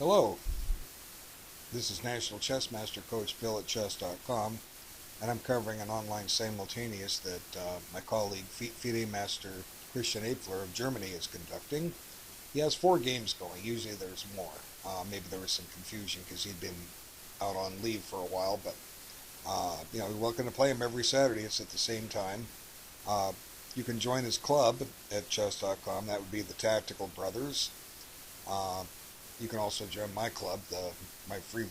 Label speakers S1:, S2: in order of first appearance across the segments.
S1: Hello, this is National Chess Master Coach Bill at chess.com, and I'm covering an online simultaneous that my colleague FIDE Master Christian Apfler of Germany is conducting. He has 4 games going. Usually there's more. Maybe there was some confusion because he'd been out on leave for a while, but you're welcome to play him every Saturday. It's at the same time. You can join his club at chess.com. That would be the Tactical Brothers. You can also join my club, my free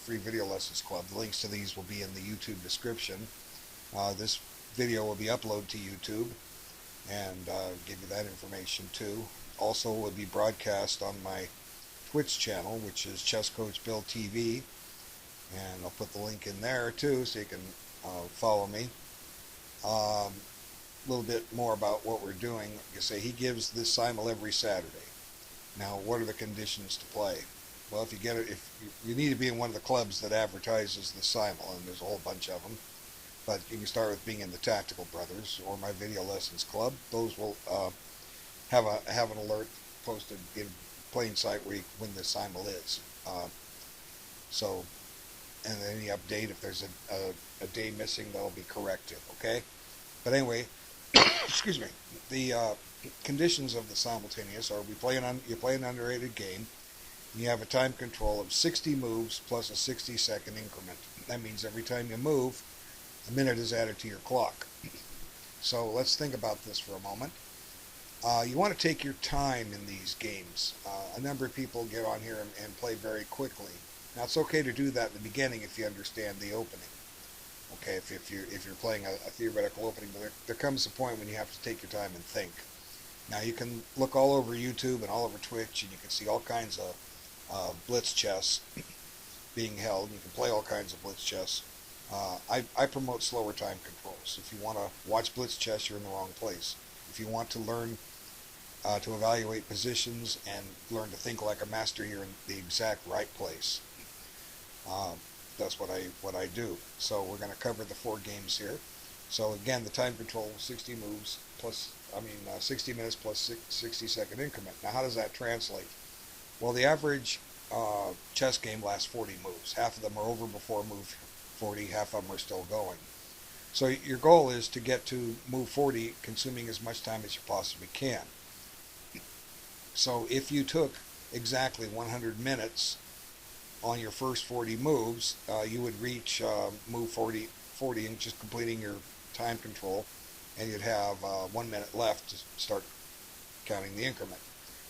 S1: video lessons club. The links to these will be in the YouTube description. This video will be uploaded to YouTube and give you that information too. Also, it will be broadcast on my Twitch channel, which is Chess Coach Bill TV, and I'll put the link in there too, so you can follow me. A little bit more about what we're doing. Like I say, he gives this simul every Saturday. Now, what are the conditions to play? Well, if you need to be in one of the clubs that advertises the simul, and there's a whole bunch of them. But you can start with being in the Tactical Brothers or my Video Lessons Club. Those will have an alert posted in plain sight when the simul is. And any update, if there's a day missing, that'll be corrected. Okay. But anyway, excuse me. The conditions of the simultaneous are you play an underrated game, and you have a time control of 60 moves plus a 60-second increment. That means every time you move, a minute is added to your clock. So let's think about this for a moment. You want to take your time in these games. A number of people get on here and play very quickly. Now, it's okay to do that in the beginning if you understand the opening. Okay, if you're playing a theoretical opening, but there comes a point when you have to take your time and think. Now, you can look all over YouTube and all over Twitch, and you can see all kinds of blitz chess being held. You can play all kinds of blitz chess. I promote slower time controls. If you want to watch blitz chess, you're in the wrong place. If you want to learn to evaluate positions and learn to think like a master, you're in the exact right place. That's what I do. So we're going to cover the 4 games here. So again, the time control, 60 moves plus, 60 minutes plus 60-second increment. Now, how does that translate? Well, the average chess game lasts 40 moves. Half of them are over before move 40, half of them are still going. So your goal is to get to move 40, consuming as much time as you possibly can. So if you took exactly 100 minutes on your first 40 moves, you would reach move 40 and just completing your time control, and you'd have 1 minute left to start counting the increment.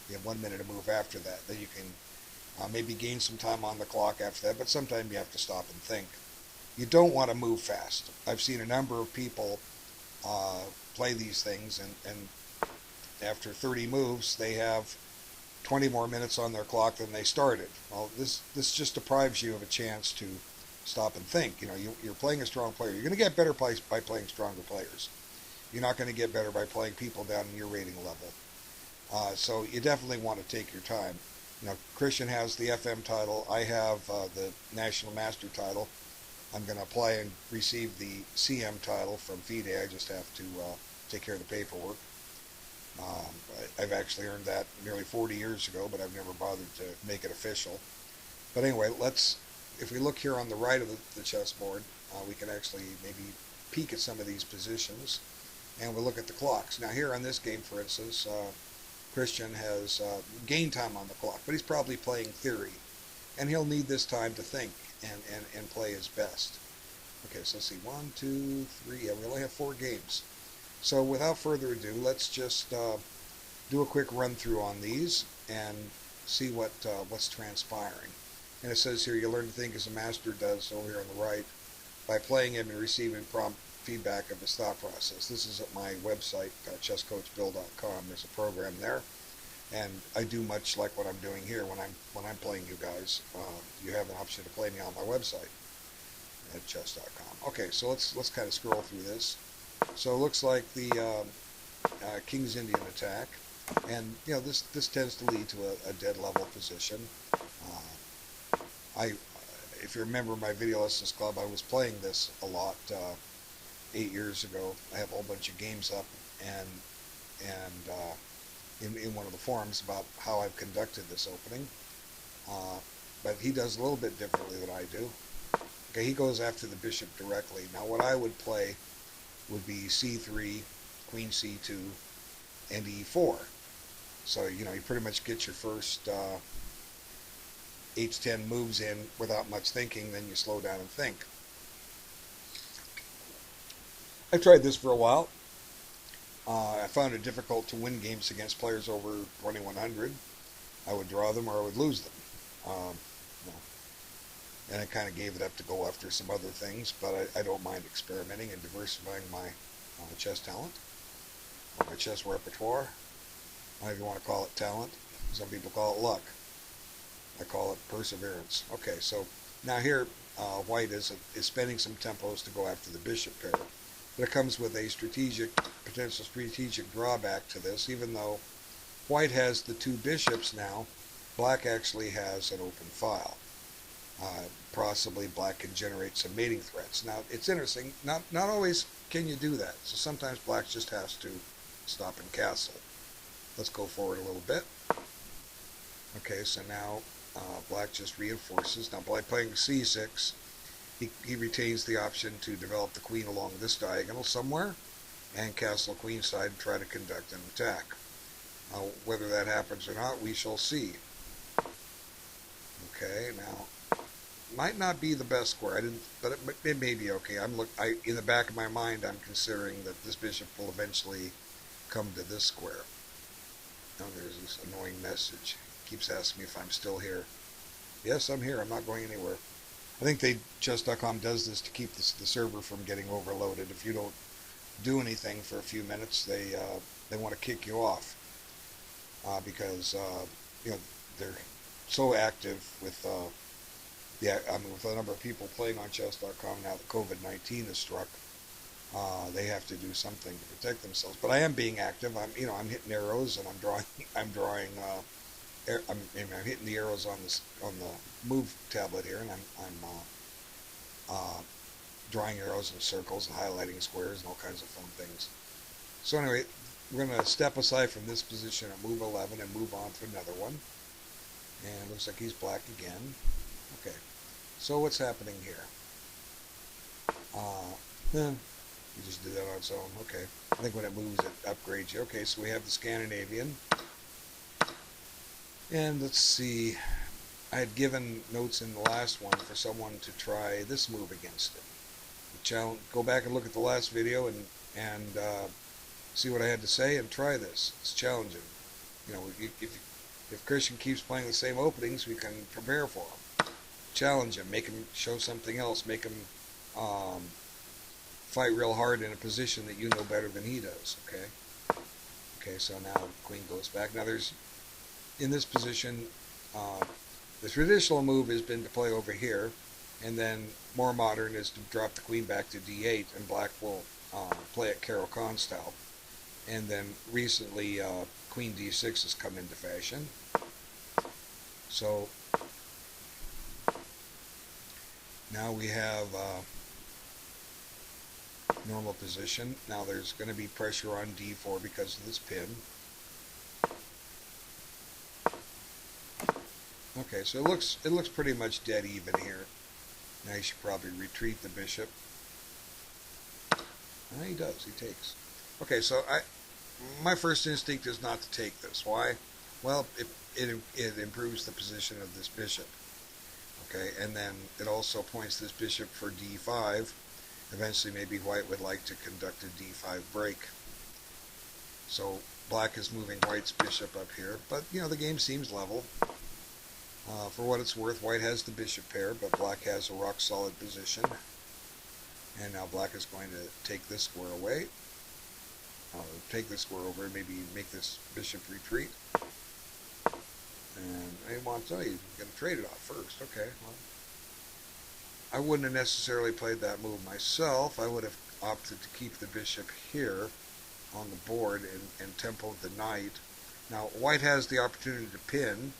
S1: You have 1 minute to move after that. Then you can maybe gain some time on the clock after that, but sometimes you have to stop and think. You don't want to move fast. I've seen a number of people play these things, and after 30 moves, they have 20 more minutes on their clock than they started. Well, this just deprives you of a chance to stop and think. You're playing a strong player. You're going to get better by playing stronger players. You're not going to get better by playing people down in your rating level. So you definitely want to take your time. Christian has the FM title. I have the National Master title. I'm going to apply and receive the CM title from FIDE. I just have to take care of the paperwork. I've actually earned that nearly 40 years ago, but I've never bothered to make it official. But anyway, if we look here on the right of the chessboard, we can actually maybe peek at some of these positions, and we'll look at the clocks. Now here on this game, for instance, Christian has gained time on the clock, but he's probably playing theory, and he'll need this time to think and play his best. Okay, so let's see, 1, 2, 3, yeah, we only have 4 games. So without further ado, let's just do a quick run through on these and see what's transpiring. And it says here, you learn to think as a master does, over here on the right, by playing him and receiving prompt feedback of his thought process. This is at my website, chesscoachbill.com. There's a program there, and I do much like what I'm doing here when I'm playing you guys. You have an option to play me on my website at chess.com. Okay, so let's kind of scroll through this. So it looks like the King's Indian attack, and this tends to lead to a dead level position. If you remember my Video Lessons Club, I was playing this a lot 8 years ago. I have a whole bunch of games up, and in one of the forums about how I've conducted this opening. but he does a little bit differently than I do. Okay, he goes after the bishop directly. Now what I would play would be c3, queen c2, and e4. So, you pretty much get your first h10 moves in without much thinking, then you slow down and think. I've tried this for a while. I found it difficult to win games against players over 2100. I would draw them or I would lose them. Um, and I kind of gave it up to go after some other things, but I don't mind experimenting and diversifying my chess talent, or my chess repertoire. I don't know if you want to call it talent. Some people call it luck. I call it perseverance. Okay, so now here White is spending some tempos to go after the bishop pair. But it comes with a potential strategic drawback to this. Even though White has the two bishops now, Black actually has an open file. Possibly Black can generate some mating threats. Now, it's interesting. Not always can you do that. So sometimes Black just has to stop and castle. Let's go forward a little bit. Okay, so now Black just reinforces. Now, by playing c6, he retains the option to develop the queen along this diagonal somewhere and castle queenside and try to conduct an attack. Whether that happens or not, we shall see. Okay, now might not be the best square. But it may be okay. In the back of my mind, I'm considering that this bishop will eventually come to this square. Now there's this annoying message. It keeps asking me if I'm still here. Yes, I'm here. I'm not going anywhere. I think chess.com does this to keep the server from getting overloaded. If you don't do anything for a few minutes, they want to kick you off because they're so active with with the number of people playing on chess.com now that COVID-19 has struck. They have to do something to protect themselves. But I am being active. I'm hitting arrows and I'm drawing. I'm hitting the arrows on the move tablet here, and I'm drawing arrows in circles and highlighting squares and all kinds of fun things. So anyway, we're going to step aside from this position at move 11 and move on to another one. And it looks like he's Black again. Okay, so what's happening here? You just did that on its own. Okay, I think when it moves, it upgrades you. Okay, so we have the Scandinavian. And let's see, I had given notes in the last one for someone to try this move against it. Go back and look at the last video and see what I had to say and try this. It's challenging. If Christian keeps playing the same openings, we can prepare for him. Challenge him, make him show something else, make him fight real hard in a position that you know better than he does. Okay, so now Queen goes back. Now in this position, the traditional move has been to play over here, and then more modern is to drop the Queen back to d8, and Black will play it Caro-Kann style. And then recently, Queen d6 has come into fashion. So now we have normal position. Now there's going to be pressure on d4 because of this pin. Okay, so it looks pretty much dead even here. Now you should probably retreat the bishop. He does. He takes. Okay, so my first instinct is not to take this. Why? Well, it improves the position of this bishop. Okay, and then it also points this bishop for d5. Eventually, maybe White would like to conduct a d5 break. So Black is moving White's bishop up here, but the game seems level. For what it's worth, White has the bishop pair, but Black has a rock-solid position. And now Black is going to take this square away. Take this square over and maybe make this bishop retreat. And I want to tell you, you're going to trade it off first. Okay, well, I wouldn't have necessarily played that move myself. I would have opted to keep the bishop here on the board and tempoed the knight. Now, White has the opportunity to pin,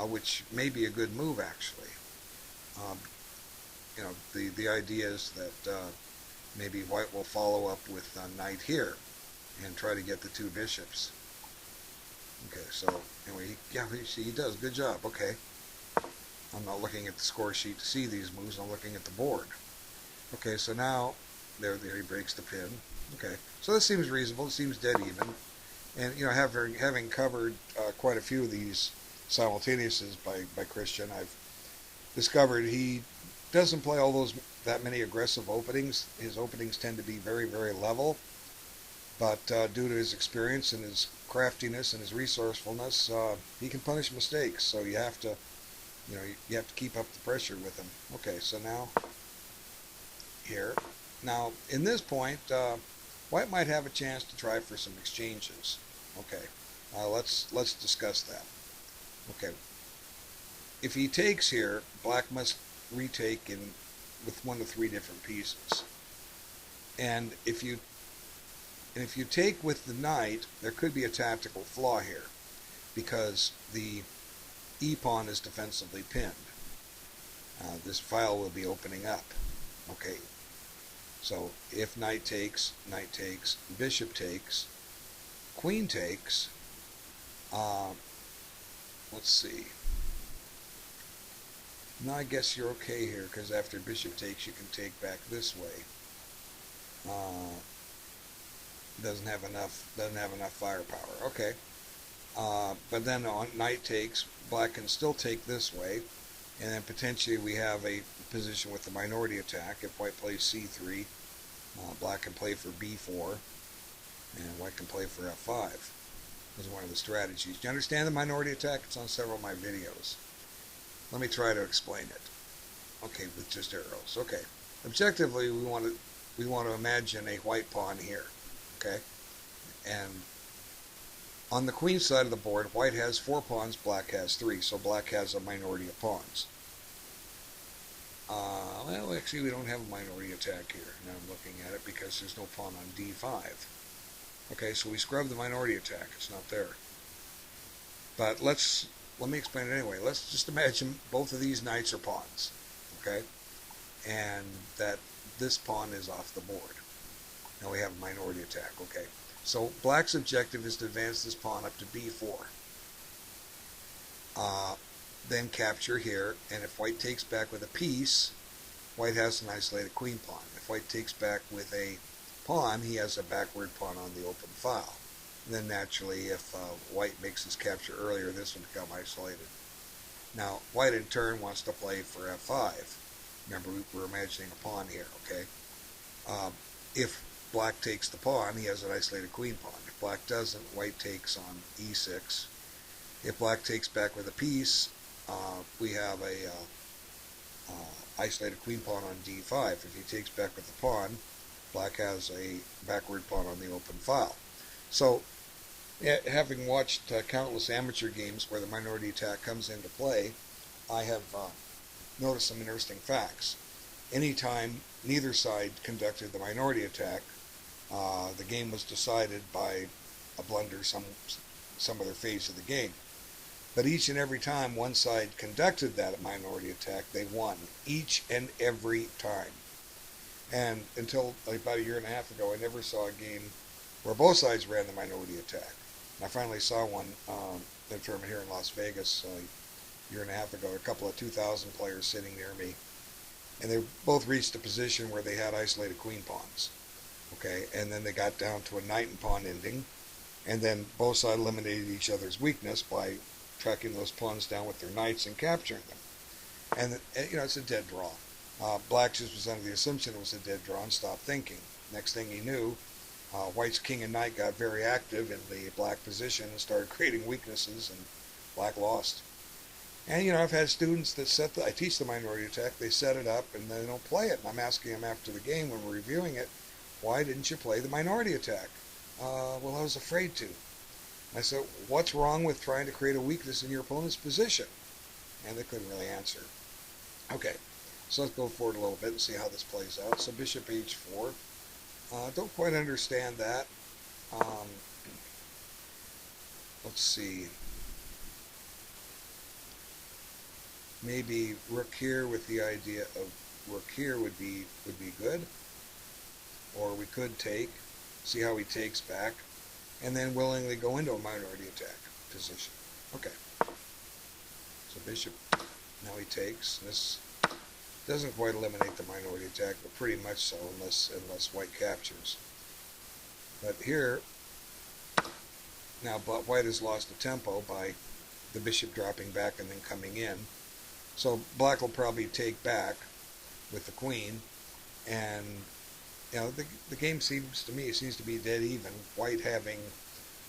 S1: which may be a good move, actually. The idea is that maybe White will follow up with knight here and try to get the two bishops. Okay, so anyway, he does. Good job. Okay, I'm not looking at the score sheet to see these moves. I'm looking at the board. Okay, so now there he breaks the pin. Okay, so this seems reasonable. It seems dead even. And having covered quite a few of these simultaneouses by Christian, I've discovered he doesn't play that many aggressive openings. His openings tend to be very, very level. But due to his experience and his craftiness and his resourcefulness, he can punish mistakes. So you have to, you have to keep up the pressure with him. Okay, so now here, now in this point, White might have a chance to try for some exchanges. Okay, let's discuss that. Okay, if he takes here, Black must retake with 1 to 3 different pieces. And if you take with the knight, there could be a tactical flaw here, because the e-pawn is defensively pinned. This file will be opening up. Okay, so if knight takes, bishop takes, queen takes, let's see. Now I guess you're okay here, because after bishop takes, you can take back this way. Doesn't have enough firepower. Okay, but then on knight takes, Black can still take this way, and then potentially we have a position with the minority attack. If White plays c3, Black can play for b4, and White can play for f5. This is one of the strategies. Do you understand the minority attack? It's on several of my videos. Let me try to explain it. Okay, with just arrows. Okay, objectively, we want to imagine a white pawn here. Okay, and on the queen side of the board, White has 4 pawns, Black has 3, so Black has a minority of pawns. Well, actually, we don't have a minority attack here. Now I'm looking at it because there's no pawn on d5. Okay, so we scrub the minority attack. It's not there. But let me explain it anyway. Let's just imagine both of these knights are pawns. Okay, and that this pawn is off the board. Now we have a minority attack. Okay, so Black's objective is to advance this pawn up to b4. Then capture here, and if White takes back with a piece, White has an isolated queen pawn. If White takes back with a pawn, he has a backward pawn on the open file. And then naturally, if White makes his capture earlier, this will become isolated. Now, White in turn wants to play for f5. Remember, we're imagining a pawn here, okay? If Black takes the pawn, he has an isolated queen pawn. If Black doesn't, White takes on e6. If Black takes back with a piece, we have a isolated queen pawn on d5. If he takes back with the pawn, Black has a backward pawn on the open file. So, having watched countless amateur games where the minority attack comes into play, I have noticed some interesting facts. Anytime neither side conducted the minority attack, the game was decided by a blunder some other phase of the game. But each and every time one side conducted that minority attack, they won. Each and every time. And until about 1.5 years ago, I never saw a game where both sides ran the minority attack. And I finally saw one in a tournament here in Las Vegas 1.5 years ago. A couple of 2,000 players sitting near me. And they both reached a position where they had isolated queen pawns. Okay, and then they got down to a knight and pawn ending. And then both sides eliminated each other's weakness by tracking those pawns down with their knights and capturing them. And it's a dead draw. Black just was under the assumption it was a dead draw and stopped thinking. Next thing he knew, White's king and knight got very active in the Black position and started creating weaknesses, and Black lost. And I've had students that I teach the minority attack, they set it up and they don't play it. And I'm asking them after the game when we're reviewing it, why didn't you play the minority attack? Well, I was afraid to. I said, what's wrong with trying to create a weakness in your opponent's position? And they couldn't really answer. Okay, so let's go forward a little bit and see how this plays out. So bishop h4. Don't quite understand that. Let's see. Maybe rook here with the idea of rook here would be good. Or we could take, see how he takes back, and then willingly go into a minority attack position. Okay. So bishop Now he takes. This doesn't quite eliminate the minority attack, but pretty much so, unless white captures. But here, now white has lost the tempo by the bishop dropping back and then coming in. So black will probably take back with the queen, and the game seems to be dead even. White having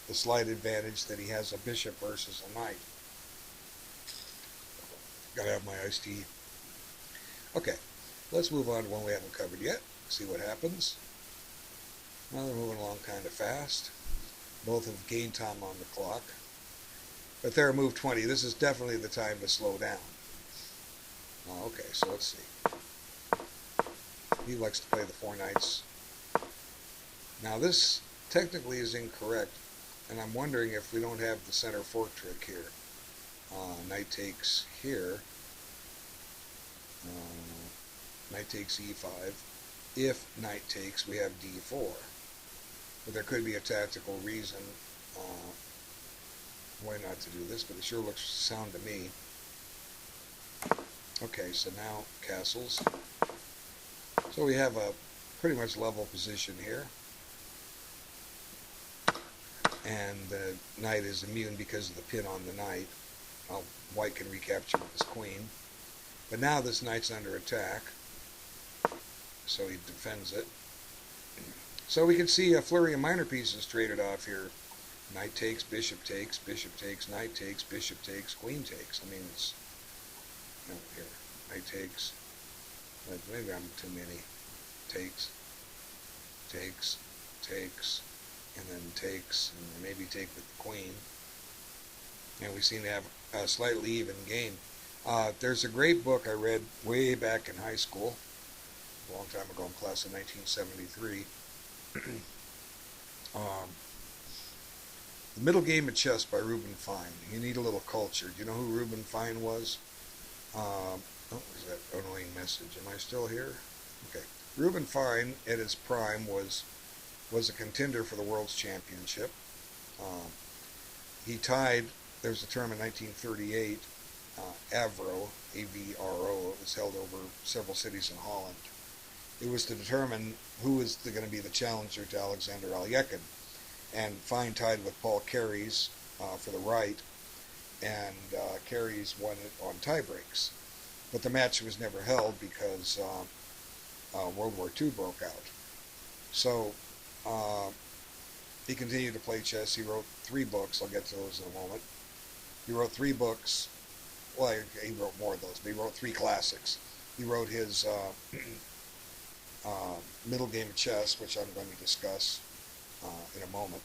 S1: the slight advantage that he has a bishop versus a knight. Gotta have my iced tea. Okay, let's move on to one we haven't covered yet. See what happens. Well, they're moving along kind of fast. Both have gained time on the clock. But they're at move 20. This is definitely the time to slow down. Okay, so let's see. He likes to play the 4 knights. Now this technically is incorrect, and I'm wondering if we don't have the center fork trick here. Knight takes here. Knight takes e5. If knight takes, we have d4. But there could be a tactical reason why not to do this, but it sure looks sound to me. Okay, so now castles. So we have a pretty much level position here. And the knight is immune because of the pin on the knight. White can recapture with his queen. But now this knight's under attack. So he defends it. So we can see a flurry of minor pieces traded off here. Knight takes, bishop takes, knight takes, bishop takes, queen takes. I mean, it's, here, knight takes. Maybe I'm too many. Takes, and then takes, and maybe take with the queen. And we seem to have a slightly even game. There's a great book I read way back in high school, a long time ago, in class of 1973. The Middle Game of Chess by Reuben Fine. You need a little culture. Do you know who Reuben Fine was? Oh, there's that annoying message. Am I still here? Okay. Reuben Fine, at his prime, was a contender for the World's Championship. He tied, there was a tournament in 1938, Avro, A-V-R-O. It was held over several cities in Holland. It was to determine who was going to be the challenger to Alexander Alekhine. And Fine tied with Paul Carey's for the right, and Carey's won it on tie breaks. But the match was never held because World War II broke out. So he continued to play chess. He wrote 3 books. I'll get to those in a moment. He wrote 3 books. Well, he wrote more of those, but he wrote 3 classics. He wrote his Middle Game of Chess, which I'm going to discuss in a moment,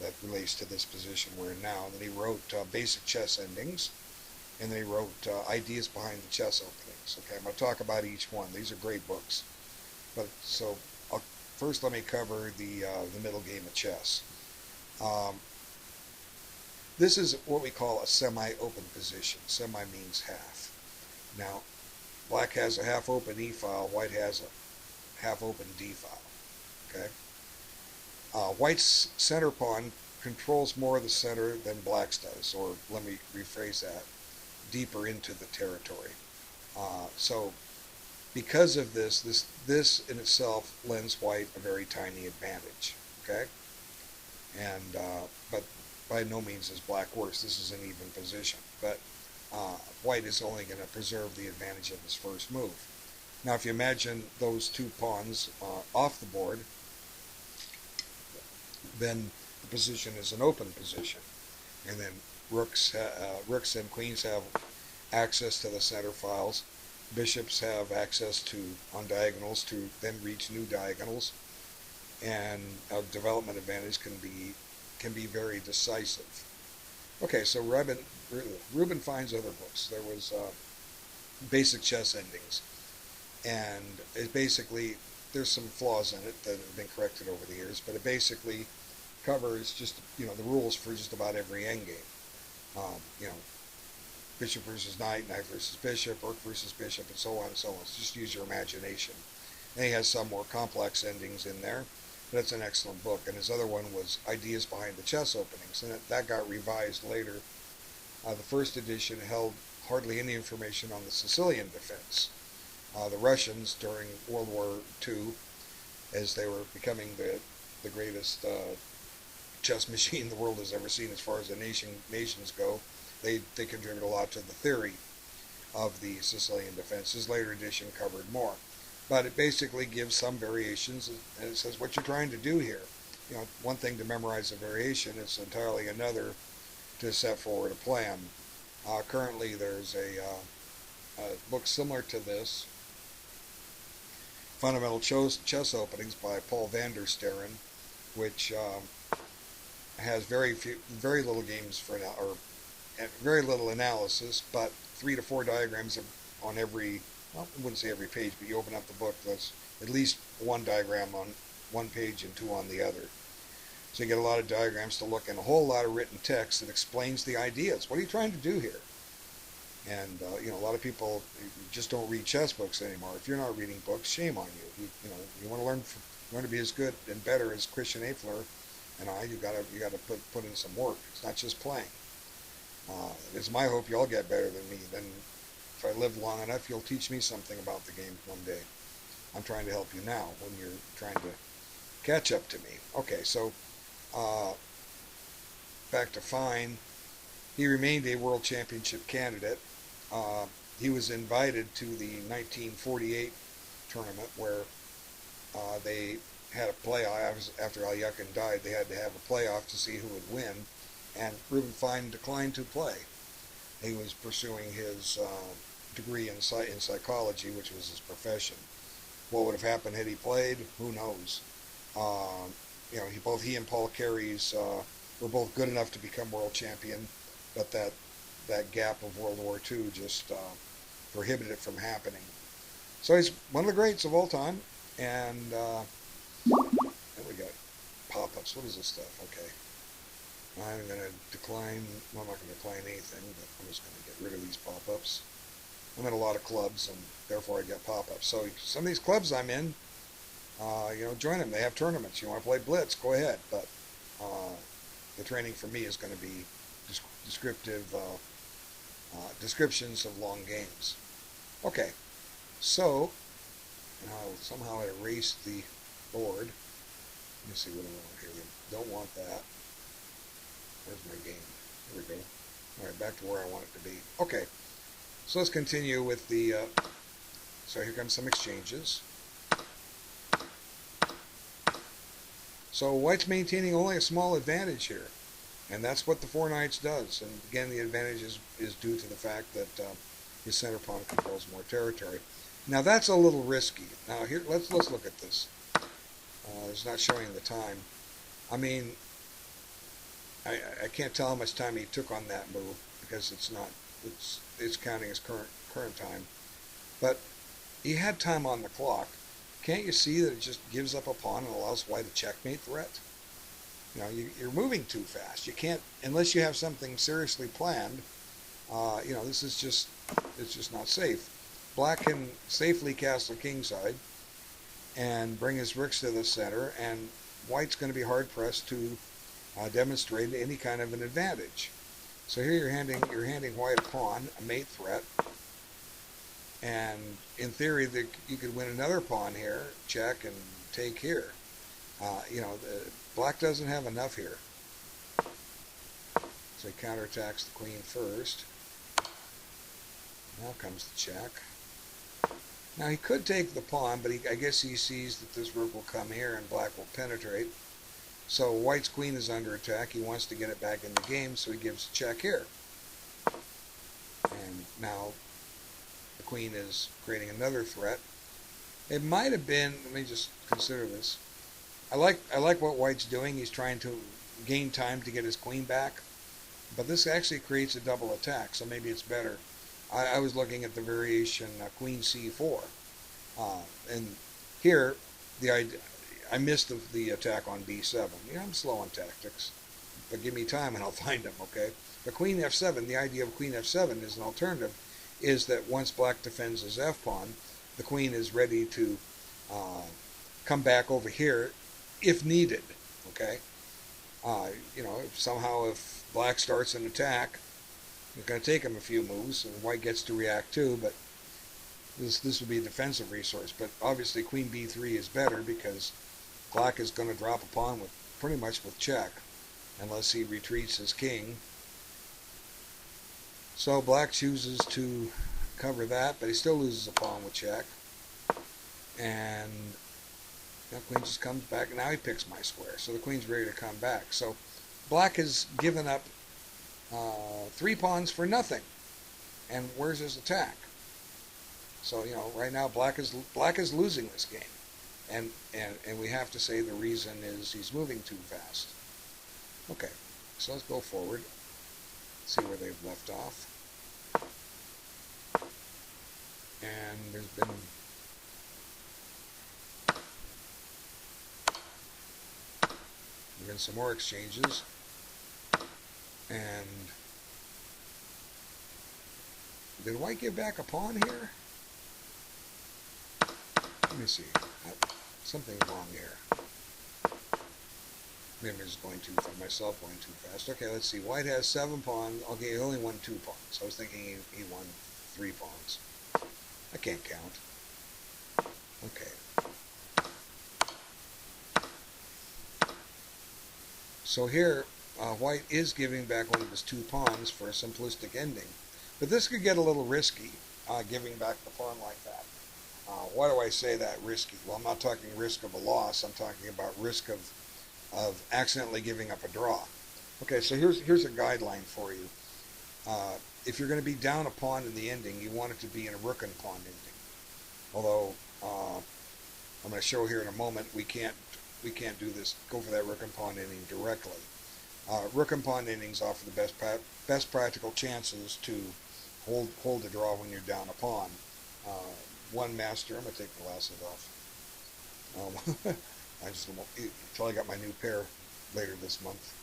S1: that relates to this position we're in now. And then he wrote Basic Chess Endings, and then he wrote Ideas Behind the Chess Openings. Okay, I'm going to talk about each one. These are great books. But so first, let me cover the Middle Game of Chess. This is what we call a semi-open position. Semi means half. Now, black has a half-open E-file. White has a half-open D-file. Okay. White's center pawn controls more of the center than black's does, or let me rephrase that, deeper into the territory. So because of this in itself lends white a very tiny advantage. Okay, and but by no means is black worse. This is an even position, but white is only going to preserve the advantage of his first move. Now, if you imagine those 2 pawns off the board, then the position is an open position, and then rooks and queens have access to the center files. Bishops have access to on diagonals to then reach new diagonals, and a development advantage can be very decisive. Okay, so Reuben Fine's other books. There was Basic Chess Endings, and it basically, there's some flaws in it that have been corrected over the years, but it basically covers just the rules for just about every endgame. Bishop versus knight, knight versus bishop, rook versus bishop, and so on and so on. So just use your imagination. And he has some more complex endings in there, but it's an excellent book. And his other one was Ideas Behind the Chess Openings, and that got revised later. The first edition held hardly any information on the Sicilian defense. The Russians during World War II, as they were becoming the greatest chess machine the world has ever seen as far as the nations go, they contributed a lot to the theory of the Sicilian defense. His later edition covered more. But it basically gives some variations, and it says what you're trying to do here. You know, one thing to memorize a variation, it's entirely another to set forward a plan. Currently, there's a book similar to this, Fundamental Chess Openings by Paul van der Sterren, which has very little games or very little analysis, but 3 to 4 diagrams on every, well, I wouldn't say every page, but you open up the book, that's at least one diagram on one page and 2 on the other. So you get a lot of diagrams to look and a whole lot of written text that explains the ideas. What are you trying to do here? And you know, a lot of people just don't read chess books anymore. If you're not reading books, shame on you. You know, you want to learn to be as good and better as Christian Afler and I. You gotta put in some work. It's not just playing. It's my hope you all get better than me. Then, if I live long enough, you'll teach me something about the game one day. I'm trying to help you now when you're trying to catch up to me. Okay, so back to Fine. He remained a world championship candidate. He was invited to the 1948 tournament where they had a playoff. After Alyakhin died, they had to have a playoff to see who would win, and Reuben Fine declined to play. He was pursuing his degree in psychology, which was his profession. What would have happened had he played? Who knows? You know, both he and Paul Carey's were both good enough to become world champion, but that gap of World War II just prohibited it from happening. So he's one of the greats of all time, and we got pop-ups. What is this stuff? Okay. I'm going to decline, well, I'm not going to decline anything, but I'm just going to get rid of these pop-ups. I'm in a lot of clubs, and therefore I get pop-ups. So some of these clubs I'm in, you know, join them. They have tournaments. You want to play Blitz, go ahead. But the training for me is going to be descriptions of long games. Okay, so somehow I erased the board. Let me see what I want here. Don't want that. Where's my game? Here we go. All right, back to where I want it to be. Okay, so let's continue with the. So here comes some exchanges. So White's maintaining only a small advantage here, and that's what the 4 knights does. And again, the advantage is due to the fact that his center pawn controls more territory. Now that's a little risky. Now here, let's look at this. It's not showing the time. I mean, I can't tell how much time he took on that move because it's counting as current time. But he had time on the clock. Can't you see that it just gives up a pawn and allows White a checkmate threat? You know, you're moving too fast. You can't, unless you have something seriously planned. You know, it's just not safe. Black can safely castle kingside and bring his rooks to the center, and White's going to be hard pressed to demonstrate any kind of an advantage. So here you're handing White a pawn, a mate threat, and in theory you could win another pawn here, check, and take here. You know, Black doesn't have enough here, so he counterattacks the queen first. Now comes the check. Now he could take the pawn, but I guess he sees that this rook will come here and Black will penetrate. So White's queen is under attack. He wants to get it back in the game, so he gives a check here. And now the queen is creating another threat. It might have been, let me just consider this. I like what White's doing. He's trying to gain time to get his queen back. But this actually creates a double attack, so maybe it's better. I was looking at the variation Queen C4. And here, I missed the attack on B7. You know, I'm slow on tactics. But give me time and I'll find them, okay? But Queen F7, the idea of Queen F7 is an alternative, is that once Black defends his F-pawn, the queen is ready to come back over here if needed, okay? You know, if Black starts an attack, It's going to take him a few moves, and white gets to react too, but this would be a defensive resource. But obviously queen b3 is better because black is going to drop a pawn with pretty much with check, unless he retreats his king. So black chooses to cover that, but he still loses a pawn with check. And the queen just comes back, and now he picks my square. So the queen's ready to come back. So black has given up 3 pawns for nothing. And where's his attack? So, right now black is losing this game. And we have to say the reason is he's moving too fast. Okay, so let's go forward. See where they've left off. And there's been some more exchanges. And did white give back a pawn here? Let me see. Something's wrong here. Maybe I'm just going too fast. Myself going too fast. Okay, let's see. White has 7 pawns. Okay, he only won 2 pawns. I was thinking he won 3 pawns. I can't count. Okay. So here, white is giving back one of his 2 pawns for a simplistic ending. But this could get a little risky, giving back the pawn like that. Why do I say that risky? Well, I'm not talking risk of a loss. I'm talking about risk of accidentally giving up a draw. Okay, so here's a guideline for you. If you're going to be down a pawn in the ending, you want it to be in a rook and pawn ending. Although I'm going to show here in a moment, we can't do this. Go for that rook and pawn ending directly. Rook and pawn endings offer the best practical chances to hold the draw when you're down a pawn. One master. I'm going to take the glasses off. I just until I got my new pair later this month.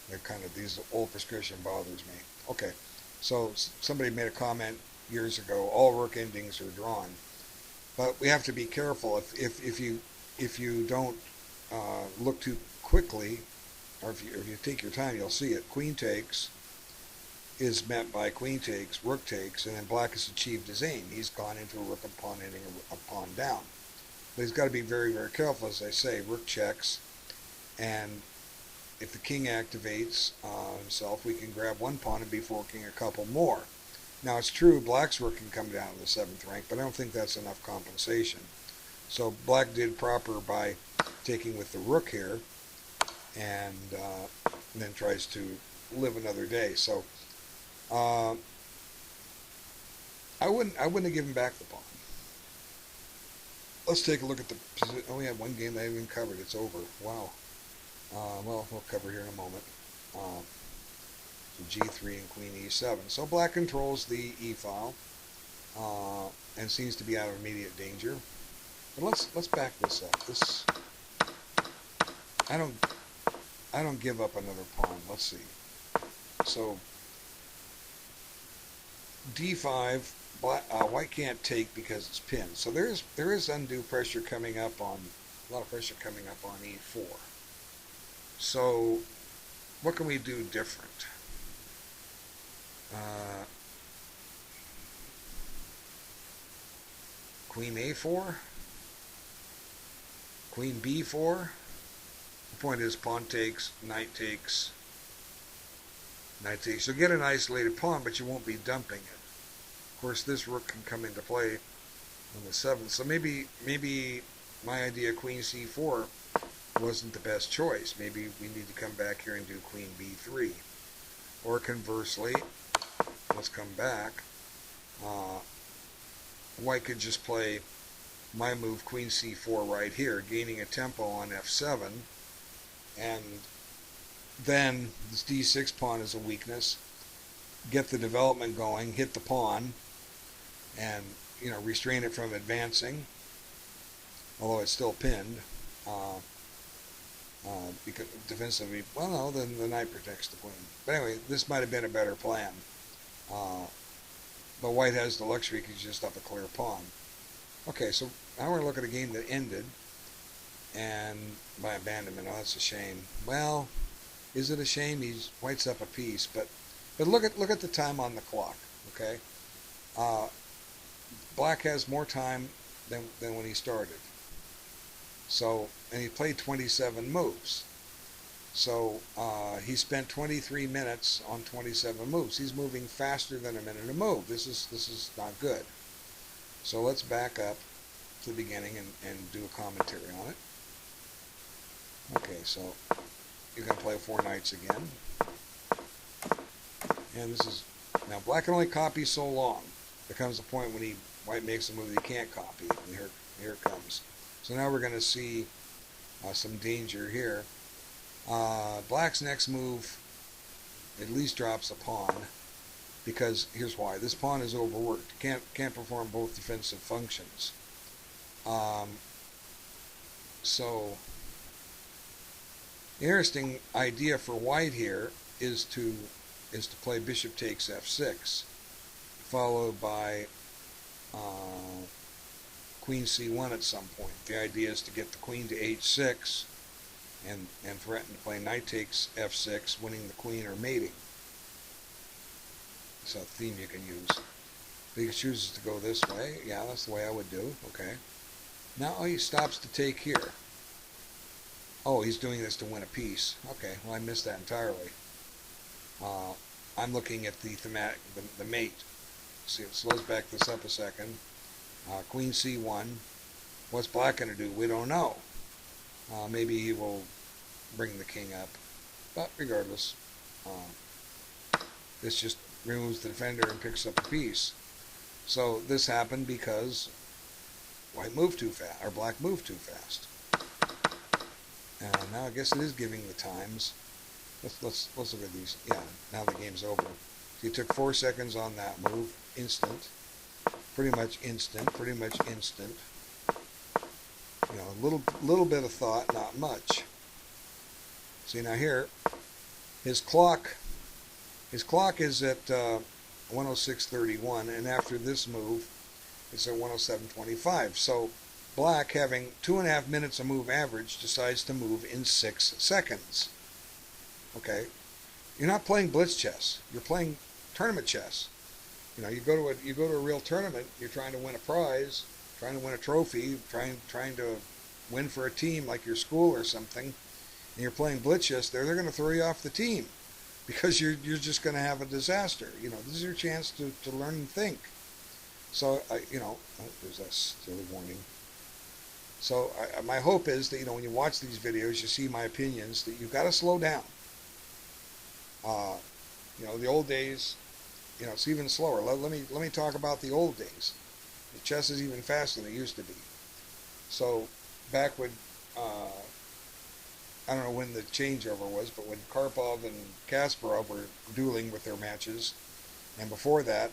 S1: They're kind of, these old prescription bothers me. Okay, so somebody made a comment years ago. All rook endings are drawn, but we have to be careful. If you don't look too quickly, or if you take your time, you'll see it. Queen takes is met by queen takes, rook takes, and then black has achieved his aim. He's gone into a rook and pawn ending, a pawn down. But he's got to be very, very careful, as I say. Rook checks, and if the king activates himself, we can grab 1 pawn and be forking a couple more. Now, it's true, black's rook can come down to the 7th rank, but I don't think that's enough compensation. So black did proper by taking with the rook here, and then tries to live another day. So I wouldn't have given back the pawn. Let's take a look at the position. Oh, we had one game that I haven't even covered. It's over. Wow. Well, we'll cover here in a moment. So G3 and Queen E7. So black controls the E file and seems to be out of immediate danger. But let's back this up. This I don't give up another pawn. Let's see. So D5. White can't take because it's pinned. So there is undue pressure coming up on, a lot of pressure coming up on E4. So what can we do different? Queen A4, Queen B4. The point is pawn takes, knight takes, knight takes. You'll get an isolated pawn, but you won't be dumping it. Of course, this rook can come into play on the 7th. So maybe my idea, Queen C4, wasn't the best choice. Maybe we need to come back here and do Queen B3. Or conversely, let's come back. White could just play my move, Queen C4, right here, gaining a tempo on F7. And then this D6 pawn is a weakness. Get the development going, hit the pawn, and restrain it from advancing, although it's still pinned. Because defensively, well, no, then the knight protects the queen. But anyway, this might have been a better plan. But white has the luxury because he's just up a clear pawn. Okay, so now we're going to look at a game that ended, and by abandonment. Oh, that's a shame. Well, is it a shame? White's up a piece, but But look at the time on the clock. Okay, uh, Black has more time than when he started. So, and he played 27 moves. So he spent 23 minutes on 27 moves. He's moving faster than a minute a move. This is not good. So let's back up to the beginning and do a commentary on it. Okay, so you're going to play 4 knights again. And this is, now Black can only copy so long. There comes a point when White makes a move that he can't copy. And here it comes. So now we're going to see some danger here. Black's next move at least drops a pawn, because here's why. This pawn is overworked. Can't perform both defensive functions. So the interesting idea for White here is to play bishop takes f6, followed by queen c1 at some point. The idea is to get the queen to h6 and threaten to play knight takes f6, winning the queen or mating. It's a theme you can use. But he chooses to go this way. Yeah, that's the way I would do. Okay. Now he stops to take here. Oh, he's doing this to win a piece. Okay, well I missed that entirely. I'm looking at the thematic, the mate. See, so let's back this up a second. Queen c1. What's Black going to do? We don't know. Maybe he will bring the king up. But regardless, this just removes the defender and picks up a piece. So this happened because White moved too fast, or Black moved too fast. And now I guess it is giving the times. Let's look at these. Yeah, now the game's over. So he took 4 seconds on that move. Instant. Pretty much instant. Pretty much instant. You know, a little bit of thought, not much. See, now here, his clock is at 106.31, and after this move, it's at 107.25. So Black, having 2.5 minutes a move average, decides to move in 6 seconds. Okay, you're not playing blitz chess. You're playing tournament chess. You know, you go to a real tournament. You're trying to win a prize, trying to win a trophy, trying to win for a team like your school or something, and you're playing blitz chess. They're going to throw you off the team because you're just going to have a disaster. You know, this is your chance to learn and think. So you know, there's a silly warning. So my hope is that, you know, when you watch these videos, you see my opinions, that you've got to slow down. You know, the old days, you know, it's even slower. Let me talk about the old days. The chess is even faster than it used to be. So back when, I don't know when the changeover was, but when Karpov and Kasparov were dueling with their matches, and before that,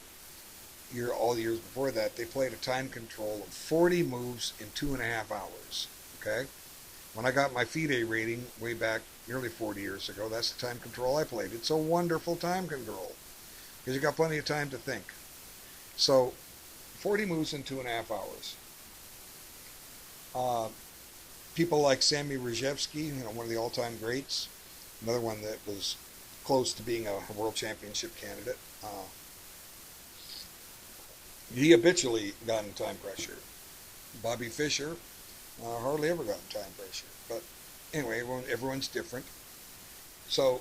S1: all the years before that, they played a time control of 40 moves in 2.5 hours. Okay? When I got my FIDE rating way back nearly 40 years ago, that's the time control I played. It's a wonderful time control because you got plenty of time to think. So 40 moves in 2.5 hours. People like Sammy Rejevsky, you know, one of the all-time greats, another one that was close to being a world championship candidate. He habitually got in time pressure. Bobby Fischer hardly ever got in time pressure. But anyway, everyone's different. So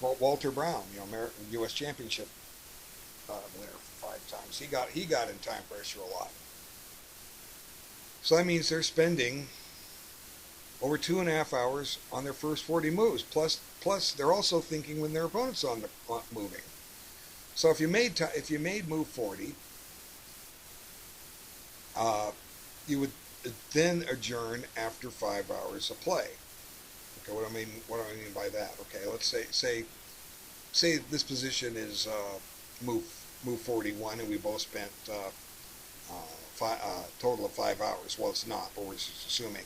S1: Walter Brown, you know, American U.S. championship winner 5 times. He got in time pressure a lot. So that means they're spending over 2.5 hours on their first 40 moves. Plus, they're also thinking when their opponent's moving. So if you made move 40, you would then adjourn after 5 hours of play. Okay, what do I mean by that? Okay, let's say this position is move 41, and we both spent total of 5 hours. Well, it's not, but we're just assuming.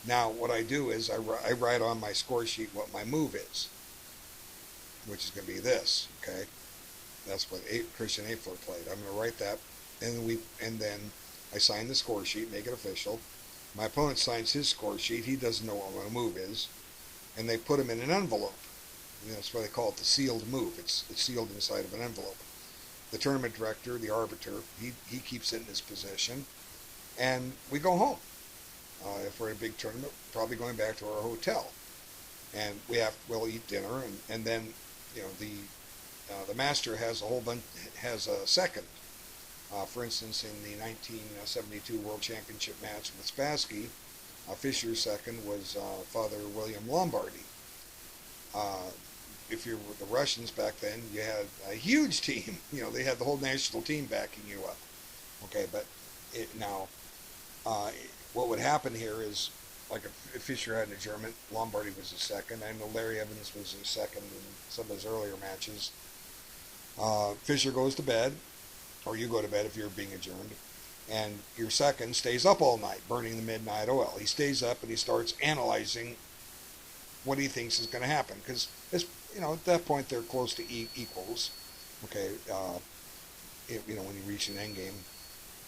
S1: Now, what I do is I write on my score sheet what my move is, which is going to be this. Okay. That's what Christian Afler played. I'm going to write that, and then I sign the score sheet, make it official. My opponent signs his score sheet. He doesn't know what my move is, and they put him in an envelope. that's why they call it the sealed move. It's sealed inside of an envelope. The tournament director, the arbiter, he keeps it in his possession, and we go home. If we're in a big tournament, probably going back to our hotel, and we'll eat dinner, and then the master has a second. For instance, in the 1972 World Championship match with Spassky, Fischer's second was Father William Lombardi. If you were the Russians back then, you had a huge team. They had the whole national team backing you up. Okay, but what would happen here is, like if Fischer had a German, Lombardi was a second. I know Larry Evans was a second in some of his earlier matches. Fischer goes to bed, or you go to bed if you're being adjourned, and your second stays up all night, burning the midnight oil. He stays up and he starts analyzing what he thinks is going to happen, because at that point they're close to equals. Okay, when you reach an end game.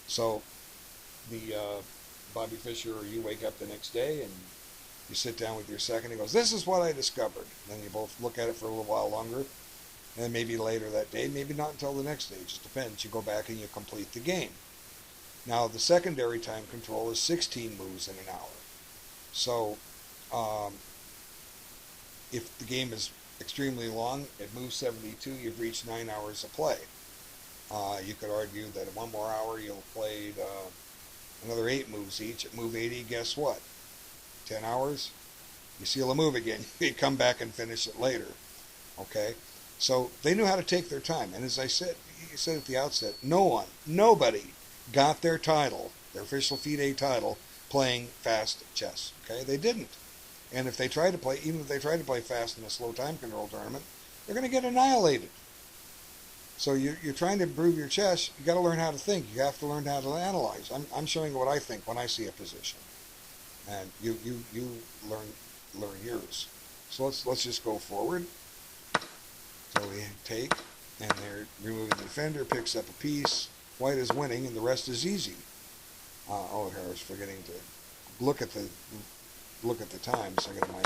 S1: So the Bobby Fischer, or you wake up the next day and you sit down with your second. He goes, "This is what I discovered." And then you both look at it for a little while longer, and then maybe later that day, maybe not until the next day. It just depends. You go back and you complete the game. Now the secondary time control is 16 moves in an hour. So if the game is extremely long, at move 72, you've reached 9 hours of play. You could argue that in 1 more hour you'll play another 8 moves each. At move 80, guess what? 10 hours, you seal a move again. You come back and finish it later. Okay? So they knew how to take their time. And as I said at the outset, nobody got their title, their official FIDE title, playing fast chess. Okay? They didn't. And if they try to play, even if they try to play fast in a slow time control tournament, they're going to get annihilated. So you're trying to improve your chess. You got to learn how to think. You have to learn how to analyze. I'm showing what I think when I see a position, and you learn yours. So let's just go forward. So we take, and they're removing the defender, picks up a piece. White is winning, and the rest is easy. I was forgetting to look at the time. So I got my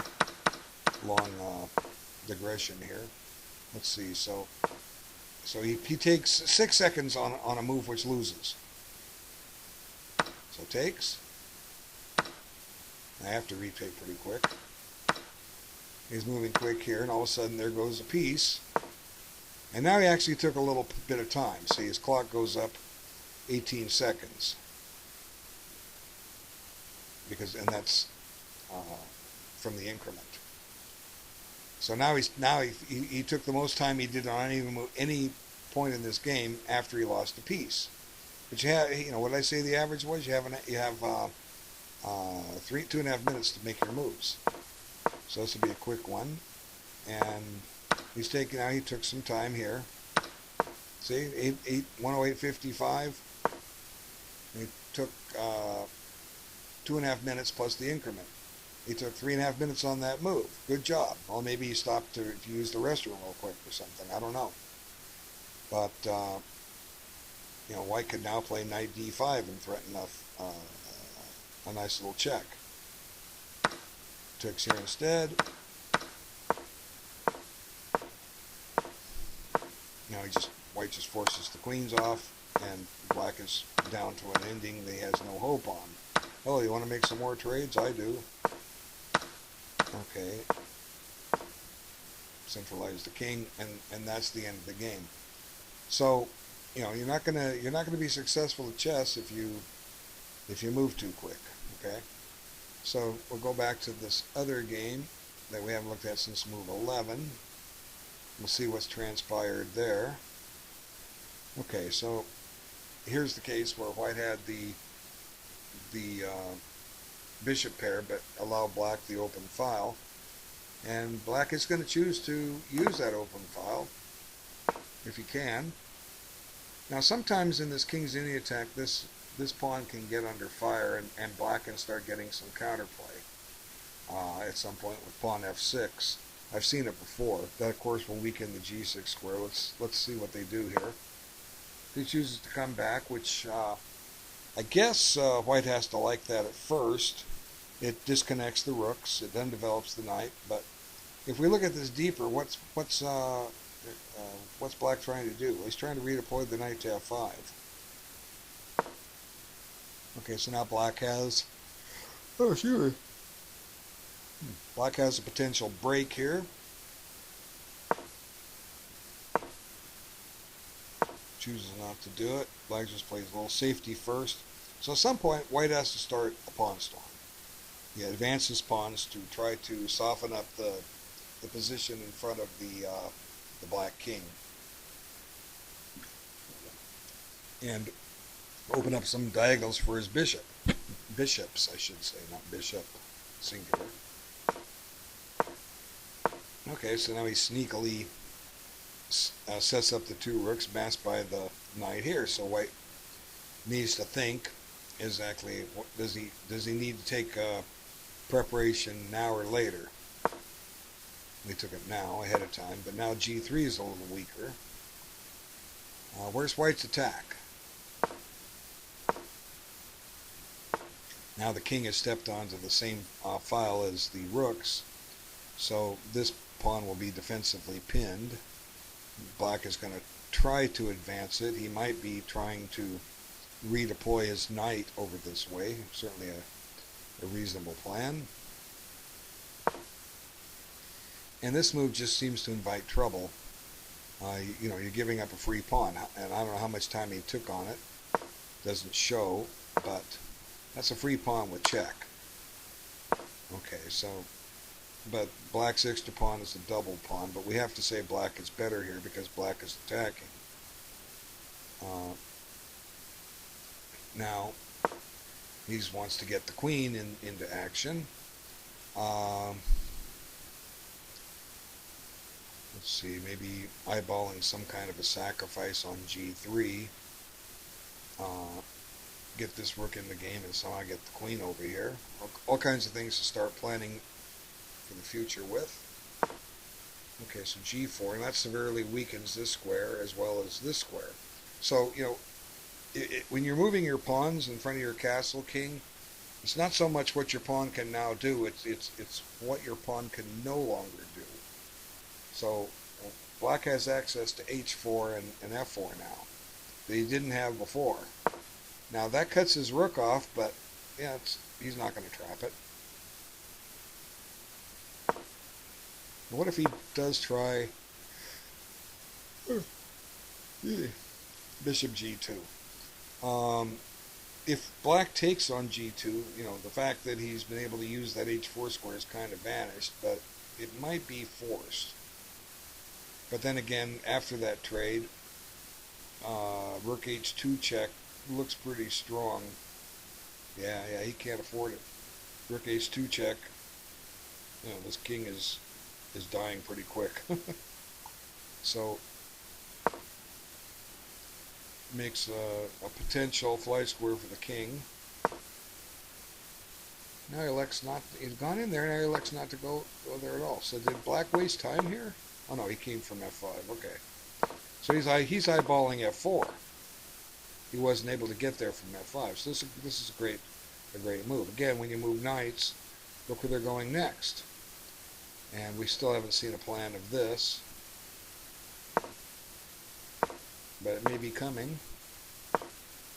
S1: long digression here. Let's see. So he takes 6 seconds on a move which loses. So takes. I have to retake pretty quick. He's moving quick here, and all of a sudden there goes a piece. And now he actually took a little bit of time. See, his clock goes up 18 seconds. And that's from the increment. So now he took the most time he did on any point in this game after he lost a piece. But what did I say the average was? You have 2.5 minutes to make your moves. So this will be a quick one, and he took some time here. See, 108.55. He took 2.5 minutes plus the increment. He took 3.5 minutes on that move. Good job. Well, maybe he stopped to use the restroom real quick or something. I don't know. But, White could now play knight d5 and threaten a nice little check. Takes here instead. Now White just forces the queens off, and Black is down to an ending that he has no hope on. Oh, you want to make some more trades? I do. Okay. Centralize the king, and that's the end of the game. So, you're not gonna be successful at chess if you move too quick. Okay. So we'll go back to this other game that we haven't looked at since move 11. We'll see what's transpired there. Okay, so here's the case where White had the bishop pair, but allowed Black the open file, and Black is going to choose to use that open file if he can. Now, sometimes in this King's Indian attack, this pawn can get under fire, and Black can start getting some counterplay at some point with pawn f6. I've seen it before. That, of course, will weaken the g6 square. Let's see what they do here. He chooses to come back, which I guess White has to like that at first. It disconnects the rooks. It then develops the knight, but if we look at this deeper, what's Black trying to do? Well, he's trying to redeploy the knight to f5. Okay, so now Black has, oh sure, Black has a potential break here. Chooses not to do it. Black just plays a little safety first. So at some point, White has to start a pawn storm. He advances pawns to try to soften up the position in front of the Black king, and open up some diagonals for his bishops, I should say, not bishop, singular. Okay, so now he sneakily sets up the two rooks masked by the knight here. So White needs to think exactly what does he need to take preparation now or later. We took it now ahead of time, but now g3 is a little weaker. Where's White's attack? Now the king has stepped onto the same file as the rooks, so this pawn will be defensively pinned. Black is going to try to advance it. He might be trying to redeploy his knight over this way. Certainly a reasonable plan. And this move just seems to invite trouble. You know, you're giving up a free pawn, and I don't know how much time he took on it. Doesn't show, but that's a free pawn with check. Okay, so, but Black's extra pawn is a double pawn, but we have to say Black is better here because Black is attacking. Now, he wants to get the queen into action. Let's see, maybe eyeballing some kind of a sacrifice on g3. Get this rook in the game and somehow get the queen over here. All kinds of things to start planning for the future with. Okay, so g4, and that severely weakens this square as well as this square. So, you know, when you're moving your pawns in front of your castle king, it's not so much what your pawn can now do, it's what your pawn can no longer do. So Black has access to h4 and f4 now that he didn't have before. Now that cuts his rook off, but yeah, he's not going to trap it. What if he does try bishop g2? If Black takes on g2, you know, the fact that he's been able to use that h4 square is kind of vanished, but it might be forced. But then again, after that trade, rook h2 check looks pretty strong. Yeah, he can't afford it. Rook h2 check. You know, this king is dying pretty quick. So makes a potential fly square for the king. Now he elects not. He's gone in there. Now he elects not to go there at all. So did Black waste time here? Oh no, he came from f5. Okay, so he's eyeballing f4. He wasn't able to get there from f5. So this is a great move. Again, when you move knights, look where they're going next. And we still haven't seen a plan of this, but it may be coming.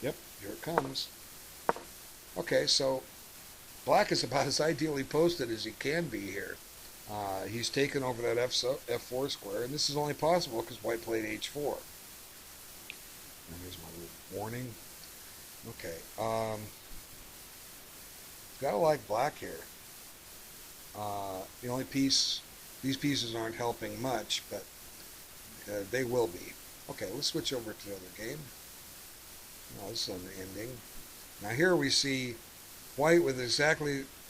S1: Yep, here it comes. Okay, so Black is about as ideally posted as he can be here. He's taken over that f4 square, and this is only possible because White played h4. And here's my little warning. Okay, gotta like Black here. The only piece, these pieces aren't helping much, but they will be. Okay, let's switch over to the other game. Oh, this is an ending. Now here we see White with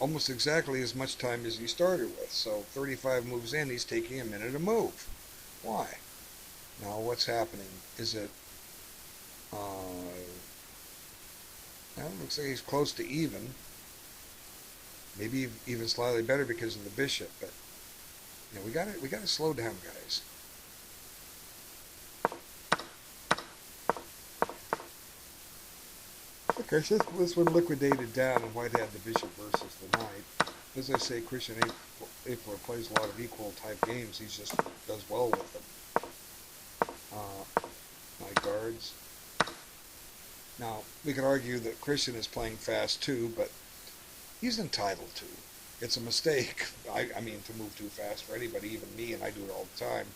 S1: almost exactly as much time as he started with. So 35 moves in, he's taking a minute to move. Why? Now what's happening? Is it, well, it looks like he's close to even. Maybe even slightly better because of the bishop, but you know, we gotta slow down, guys. Okay, so this one liquidated down, and White had the bishop versus the knight. As I say, Christian April plays a lot of equal type games. He just does well with them. My guards. Now, we could argue that Christian is playing fast too, but he's entitled to. It's a mistake, I mean, to move too fast for anybody, even me, and I do it all the time.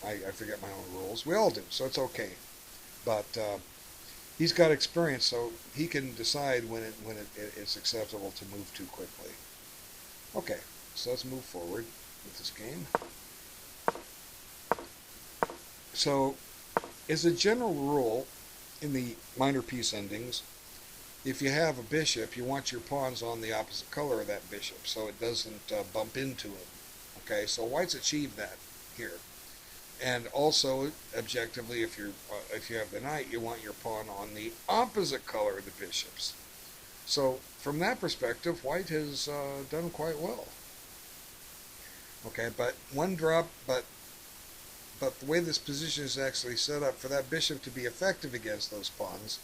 S1: I forget my own rules. We all do, so it's okay. But he's got experience, so he can decide when it's acceptable to move too quickly. Okay, so let's move forward with this game. So, as a general rule, in the minor piece endings, if you have a bishop, you want your pawns on the opposite color of that bishop so it doesn't bump into it. Okay, so white's achieved that here. And also, objectively, if you have the knight, you want your pawn on the opposite color of the bishops. So, from that perspective, white has done quite well. Okay, but one drop, but the way this position is actually set up, for that bishop to be effective against those pawns,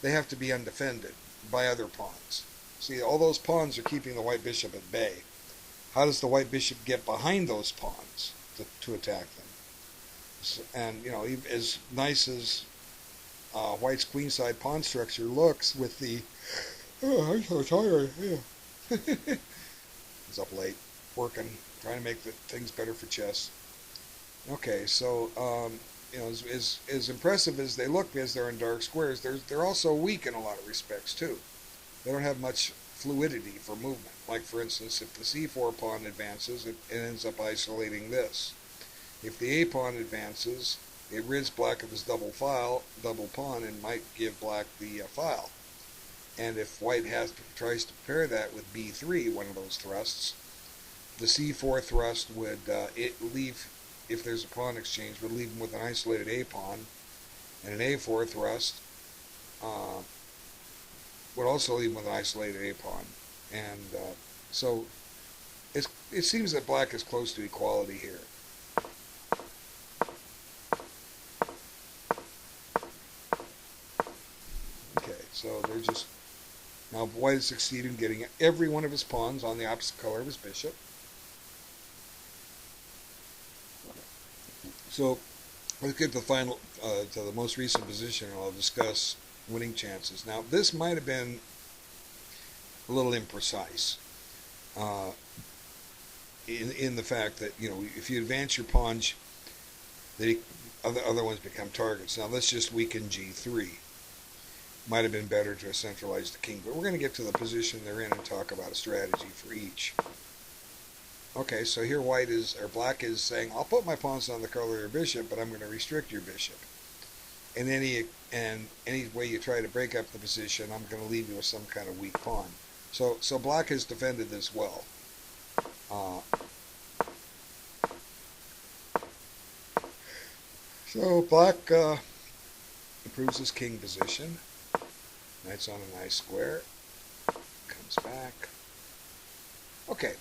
S1: they have to be undefended by other pawns. See, all those pawns are keeping the white bishop at bay. How does the white bishop get behind those pawns to attack them? So, and, you know, as nice as white's queenside pawn structure looks with the... Oh, I'm so tired. Yeah. He's up late, working, trying to make things better for chess. Okay, so you know, as impressive as they look as they're in dark squares, they're also weak in a lot of respects too. They don't have much fluidity for movement. Like for instance, if the c4 pawn advances, it ends up isolating this. If the a pawn advances, it rids black of his double pawn, and might give black the file. And if white tries to pair that with b3, one of those thrusts, the c4 thrust would leave. If there's a pawn exchange, would leave him with an isolated a pawn, and an a4 thrust would also leave him with an isolated a pawn. And so it seems that black is close to equality here. Okay, so they're just now white has succeeded in getting every one of his pawns on the opposite color of his bishop. So let's get to the most recent position, and I'll discuss winning chances. Now, this might have been a little imprecise in the fact that, you know, if you advance your pawns, the other ones become targets. Now, let's just weaken g3. Might have been better to centralize the king, but we're going to get to the position they're in and talk about a strategy for each. Okay, so here black is saying, I'll put my pawns on the color of your bishop, but I'm going to restrict your bishop. And any way you try to break up the position, I'm going to leave you with some kind of weak pawn. So black has defended this well. So black improves his king position. Knight's on a nice square. Comes back. Okay.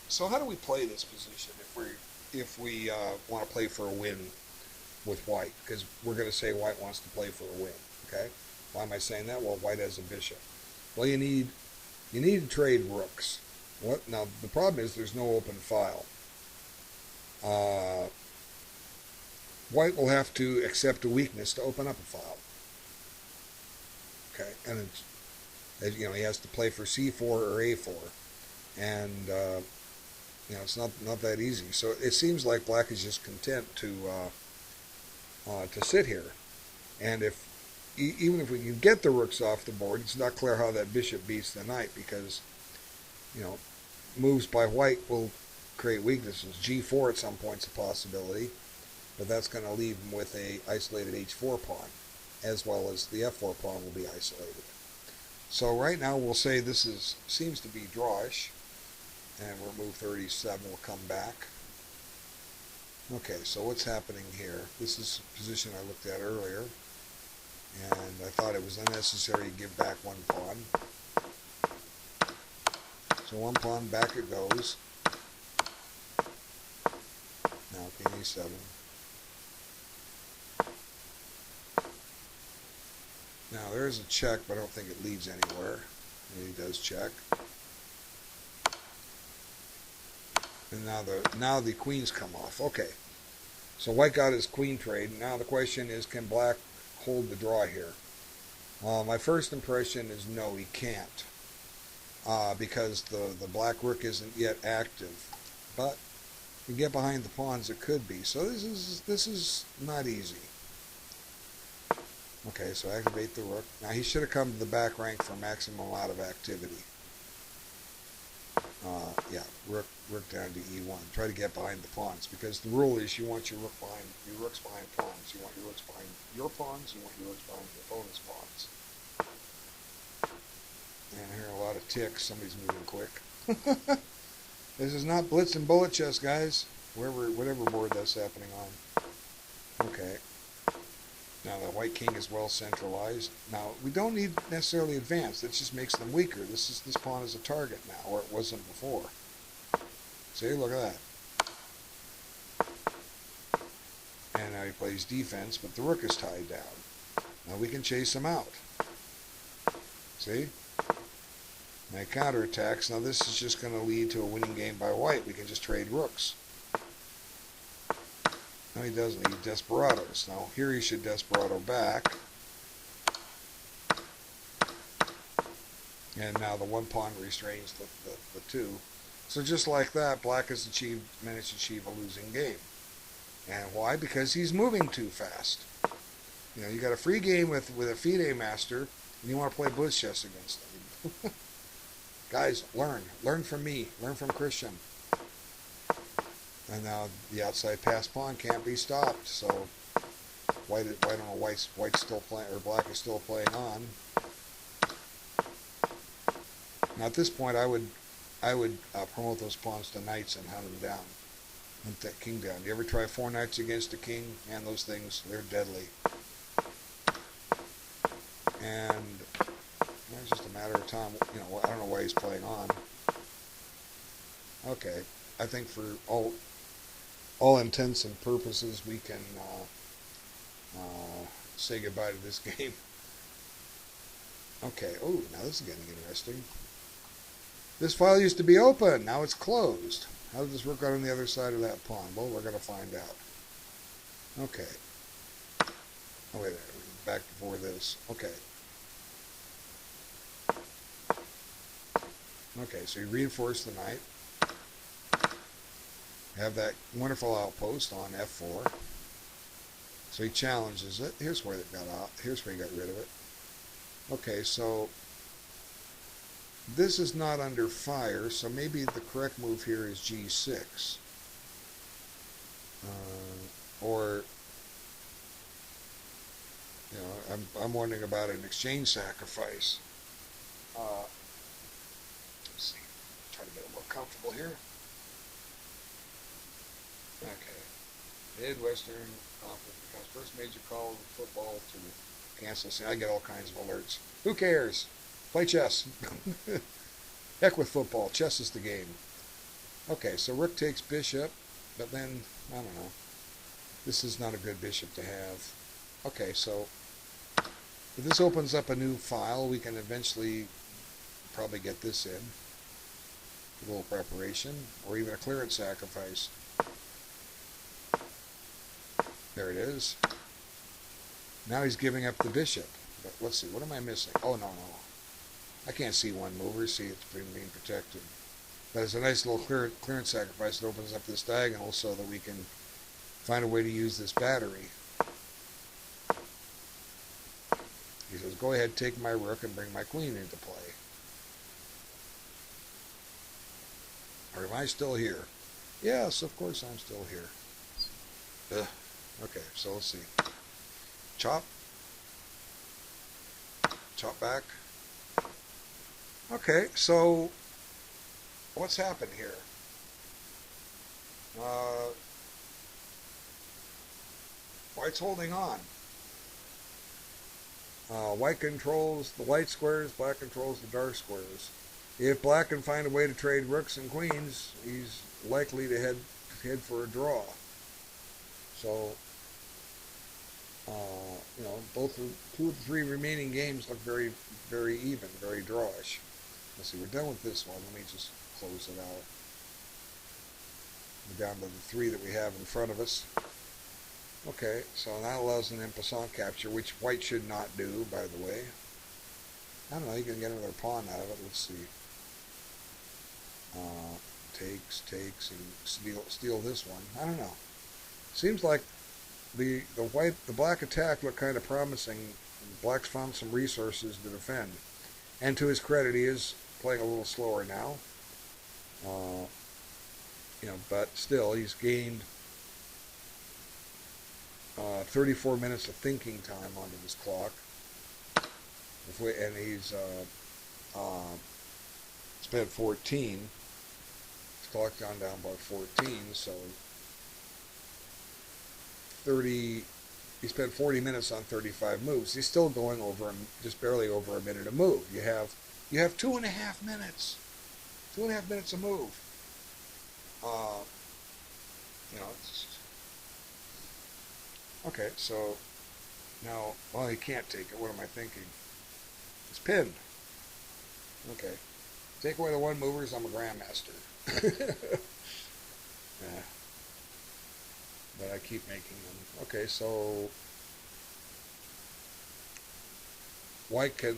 S1: So how do we play this position if we want to play for a win with white? Because we're going to say white wants to play for a win. Okay. Why am I saying that? Well, white has a bishop. Well, you need to trade rooks. What now? The problem is there's no open file. White will have to accept a weakness to open up a file. Okay, and it's, you know, he has to play for c4 or a4, and you know, it's not that easy. So it seems like black is just content to sit here, and even if we can get the rooks off the board, it's not clear how that bishop beats the knight, because, you know, moves by white will create weaknesses. g4 at some point is a possibility, but that's going to leave him with a isolated h4 pawn, as well as the f4 pawn will be isolated. So right now we'll say this seems to be drawish, and we'll move 37. We'll come back. Okay, so what's happening here? This is a position I looked at earlier, and I thought it was unnecessary to give back one pawn. So one pawn, back it goes. Now king e7. Now there's a check, but I don't think it leads anywhere. And he does check. And now the queens come off. Okay. So white got his queen trade. Now the question is, can black hold the draw here? My first impression is no, he can't. Because the black rook isn't yet active. But if you get behind the pawns, it could be. So this is not easy. Okay, so activate the rook. Now he should have come to the back rank for maximum amount of activity. Yeah, rook down to e1. Try to get behind the pawns, because the rule is you want your rooks behind pawns. You want your rooks behind your pawns. You want your rooks behind your opponent's pawns. And I hear a lot of ticks. Somebody's moving quick. This is not blitz and bullet chess, guys. Whatever board that's happening on. Okay. Now the white king is well centralized. Now we don't need necessarily advance. That just makes them weaker. This pawn is a target now, where it wasn't before. See, look at that. And now he plays defense, but the rook is tied down. Now we can chase him out. See? Now he counterattacks. Now this is just going to lead to a winning game by white. We can just trade rooks. No, he doesn't. He desperados. Now here he should desperado back. And now the one pawn restrains the two. So just like that, black has managed to achieve a losing game. And why? Because he's moving too fast. You know, you got a free game with a FIDE master, and you want to play blitz chess against him. Guys, learn from me, learn from Christian. And now the outside pass pawn can't be stopped. So white, I don't know, white's still playing, or black is still playing on. Now at this point, I would promote those pawns to knights and hunt them down, hunt that king down. You ever try 4 knights against a king? And those things, they're deadly. And it's just a matter of time. You know, I don't know why he's playing on. Okay, I think for all intents and purposes, we can say goodbye to this game. Okay. Oh, now this is getting interesting. This file used to be open. Now it's closed. How did this work out on the other side of that pawn? Well, we're going to find out. Okay. Oh, wait a minute. Back before this. Okay. Okay, so you reinforce the knight. Have that wonderful outpost on f4. So he challenges it. Here's where it got out. Here's where he got rid of it. Okay, so this is not under fire, so maybe the correct move here is g6. Or, you know, I'm wondering about an exchange sacrifice. Let's see. Try to get a little comfortable here. Okay. Midwestern Conference becomes first major call in football to cancel. See, I get all kinds of alerts. Who cares? Play chess. Heck with football. Chess is the game. Okay, so rook takes bishop, but then, I don't know. This is not a good bishop to have. Okay, so if this opens up a new file, we can eventually probably get this in. A little preparation, or even a clearance sacrifice. There it is. Now he's giving up the bishop. But let's see, what am I missing? Oh, no. I can't see one mover. See, it's being protected. But it's a nice little clearance sacrifice that opens up this diagonal so that we can find a way to use this battery. He says, go ahead, take my rook and bring my queen into play. Or am I still here? Yes, of course I'm still here. Ugh. Okay, so let's see. Chop. Chop back. Okay, so what's happened here? White's holding on. White controls the light squares, black controls the dark squares. If black can find a way to trade rooks and queens, he's likely to head for a draw. So, you know, both the 2 of the 3 remaining games look very, very even, very drawish. Let's see, we're done with this one. Let me just close it out. We're down to the 3 that we have in front of us. Okay, so that allows an en passant capture, which white should not do, by the way. I don't know, you can get another pawn out of it. Let's see. Takes, and steal this one. I don't know. Seems like the black attack looked kind of promising. Black's found some resources to defend. And to his credit, he is playing a little slower now. But still, he's gained 34 minutes of thinking time onto this clock. And he's spent 14. His clock's gone down by 14, so 30. He spent 40 minutes on 35 moves. He's still going over just barely over a minute a move. You have 2.5 minutes. 2.5 minutes a move. Okay, so now, well, he can't take it. What am I thinking? It's pinned. Okay. Take away the one movers, I'm a grandmaster. Yeah. But I keep making them. Okay, so white can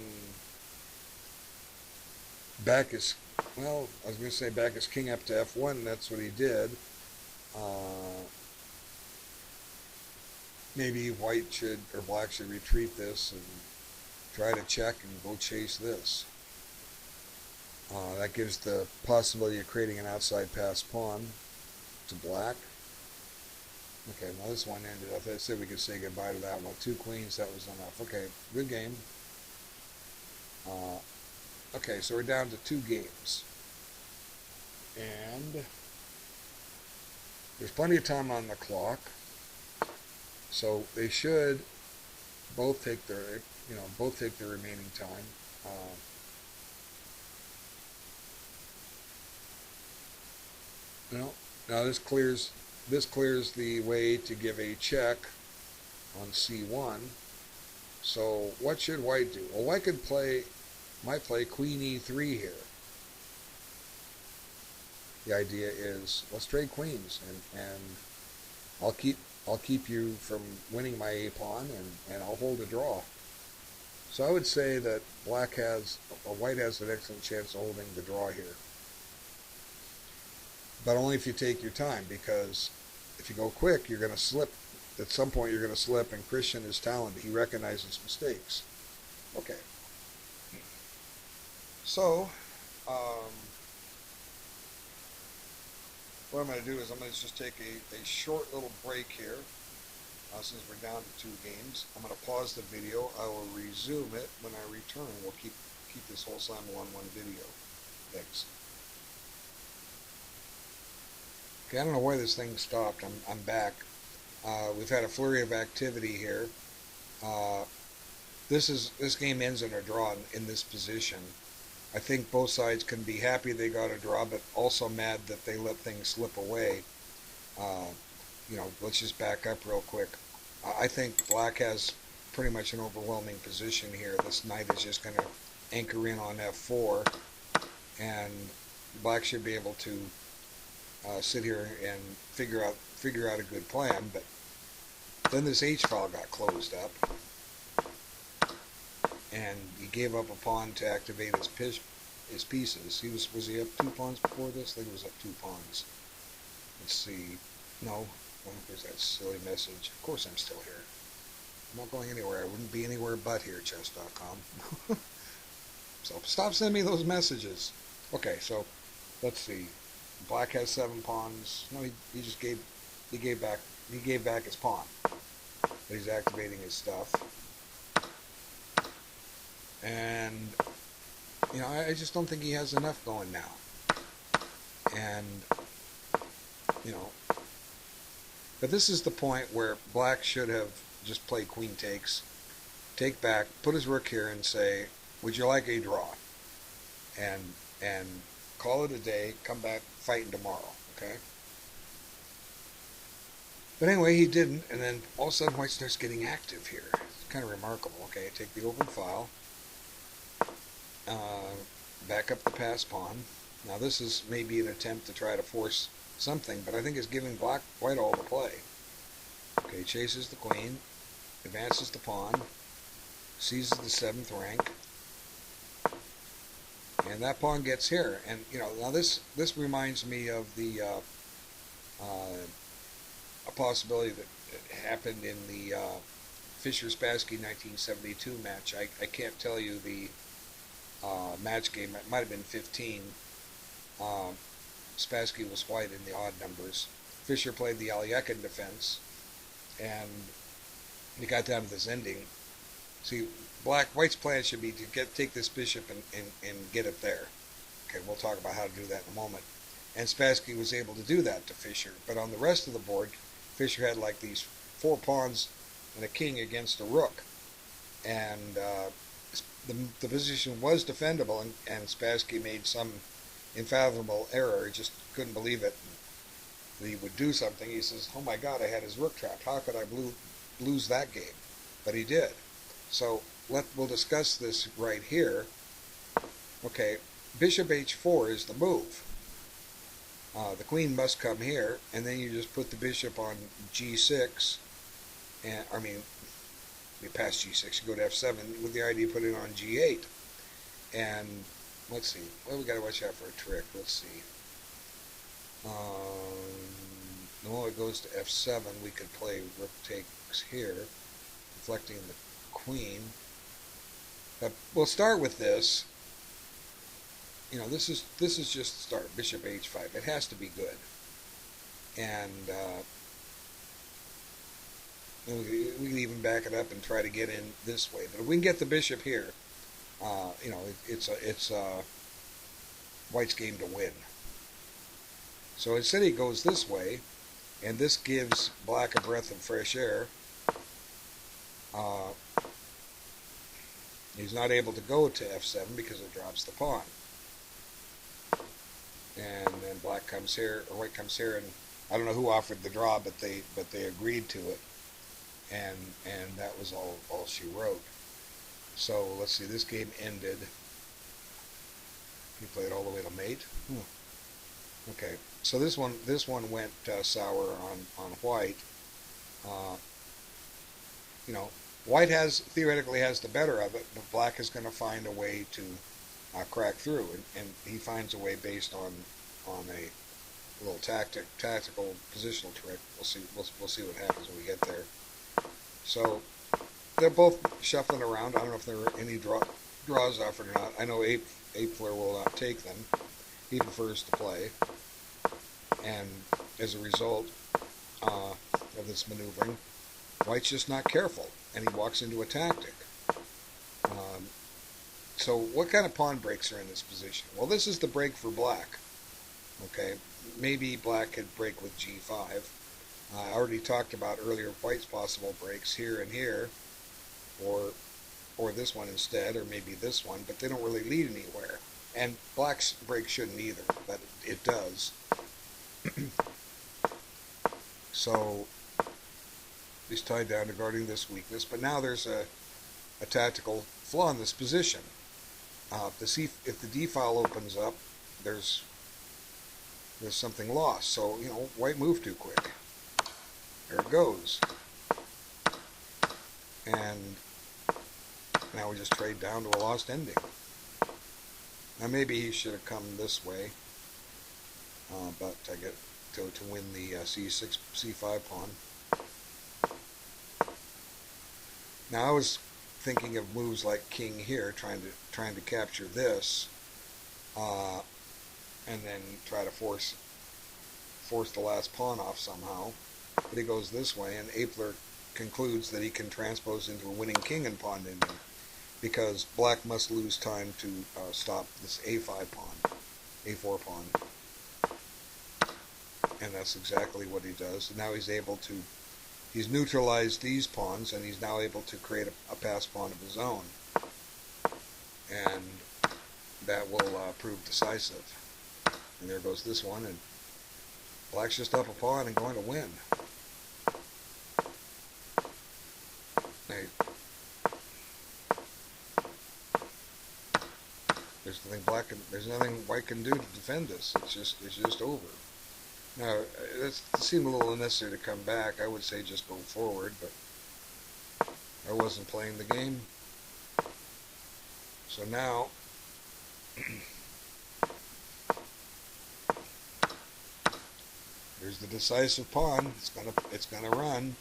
S1: back his, well, I was going to say back his king up to F1. That's what he did. Maybe white should, or black should retreat this and try to check and go chase this. That gives the possibility of creating an outside pass pawn to black. Okay, now this one ended. I said we could say goodbye to that one. 2 queens, that was enough. Okay, good game. Okay, so we're down to 2 games. And there's plenty of time on the clock. So they should both take their, remaining time. Now this clears the way to give a check on C1. So what should white do? Well, white might play Queen E3 here. The idea is let's trade queens, and I'll keep you from winning my A pawn, and I'll hold a draw. So I would say that white has an excellent chance of holding the draw here. But only if you take your time, because if you go quick, you're going to slip. At some point, you're going to slip, and Christian is talented. He recognizes mistakes. Okay. So, what I'm going to do is I'm going to just take a short little break here, since we're down to 2 games. I'm going to pause the video. I will resume it when I return. We'll keep this whole simul on one video. Thanks. Okay, I don't know why this thing stopped. I'm back. We've had a flurry of activity here. This game ends in a draw in this position. I think both sides can be happy they got a draw, but also mad that they let things slip away. Let's just back up real quick. I think black has pretty much an overwhelming position here. This knight is just going to anchor in on F4, and black should be able to sit here and figure out a good plan. But then this H file got closed up, and he gave up a pawn to activate his pieces. Was he up 2 pawns before this? I think he was up 2 pawns. Let's see. No. There's that silly message. Of course I'm still here. I'm not going anywhere. I wouldn't be anywhere but here, chess.com. So stop sending me those messages. Okay, so let's see. Black has 7 pawns. No, he just gave back his pawn. But he's activating his stuff. And I just don't think he has enough going now. And but this is the point where black should have just played queen takes, take back, put his rook here, and say, "Would you like a draw?" And call it a day. Come back fighting tomorrow. Okay. But anyway, he didn't, and then all of a sudden white starts getting active here. It's kind of remarkable. Okay, take the open file. Back up the pass pawn. Now this is maybe an attempt to try to force something, but I think it's giving white all the play. Okay, chases the queen, advances the pawn, seizes the 7th rank, and that pawn gets here. And now this reminds me of the a possibility that happened in the Fischer-Spassky 1972 match. I can't tell you the match game. It might have been 15. Spassky was white in the odd numbers. Fischer played the Alekhine defense, and he got down to this ending. See, white's plan should be to take this bishop and get it there. Okay, we'll talk about how to do that in a moment. And Spassky was able to do that to Fischer. But on the rest of the board, Fischer had like these 4 pawns and a king against a rook. And the position was defendable, and Spassky made some unfathomable error. He just couldn't believe it. He would do something. He says, oh my God, I had his rook trapped. How could I lose that game? But he did. So we'll discuss this right here. Okay, bishop h4 is the move. The queen must come here, and then you just put the bishop on g6, and you pass g6, you go to f7 with the idea of putting it on g8. And let's see, well, we got to watch out for a trick. Let's see. The moment it goes to f7, we could play rook takes here, deflecting the queen. But we'll start with this. This is just the start. Bishop h5. It has to be good. And we can even back it up and try to get in this way. But if we can get the bishop here, it's white's game to win. So instead he goes this way, and this gives black a breath of fresh air. He's not able to go to f7 because it drops the pawn. And then black comes here, or white comes here, and I don't know who offered the draw, but they agreed to it, and that was all she wrote. So let's see, this game ended. He played all the way to mate. Okay, so this one went sour on white. White theoretically has the better of it, but black is going to find a way to crack through, and he finds a way based on a little tactical positional trick. We'll see what happens when we get there. So they're both shuffling around. I don't know if there are any draws offered or not. I know Apler will not take them. He prefers to play, and as a result of this maneuvering, white's just not careful, and he walks into a tactic. So what kind of pawn breaks are in this position? Well, this is the break for black. Okay, maybe black could break with g5. I already talked about earlier white's possible breaks here and here, or this one instead, or maybe this one, but they don't really lead anywhere. And black's break shouldn't either, but it does. So he's tied down to guarding this weakness, but now there's a tactical flaw in this position. If the d file opens up, there's something lost. So white moved too quick. There it goes, and now we just trade down to a lost ending. Now maybe he should have come this way, but I get to win the c6 c5 pawn. Now I was thinking of moves like king here, trying to capture this, and then try to force the last pawn off somehow. But he goes this way, and Apler concludes that he can transpose into a winning king and pawn ending, because black must lose time to stop this a5 pawn, a4 pawn. And that's exactly what he does. And now he's neutralized these pawns, and he's now able to create a pass pawn of his own. And that will prove decisive. And there goes this one, and black's just up a pawn and going to win. Hey, there's nothing white can do to defend this. It's just over. Now, it seemed a little unnecessary to come back. I would say just go forward, but I wasn't playing the game. So now, here's the decisive pawn. It's gonna run.